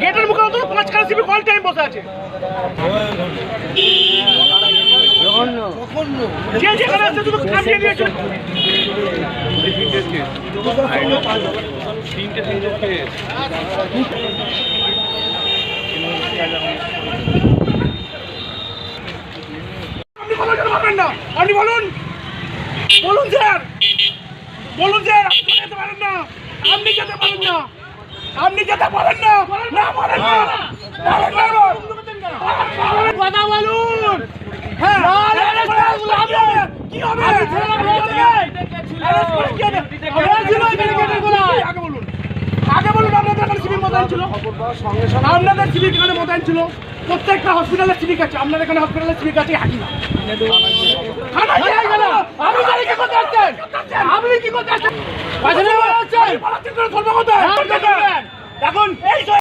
গেটের মুখে তো 5খানা সিবি কল টাইম বসে আছে। যে যেখানে আছে তুমি কাটিয়ে দিয়েছো। আপনি কথা বলবেন না, আপনি বলুন বলুন স্যার, বলুন স্যার, আপনি যেতে পারেন না, আপনি যেতে পারেন না, আপনি যেতে পারেন না, না পারেন না, কথা বলুন। হ্যাঁ কি হবে? আগে বলুন আপনাদের এখানে সিভিক মোতায়েন ছিল, আপনাদের সিভিক এখানে মোতায়েন ছিল, প্রত্যেকটা হসপিটালে সিভিক আছে, আপনাদের এখানে হসপিটালে সিভিক আছে হাকি না। আপনি কি করতে আসছেন? এখন এই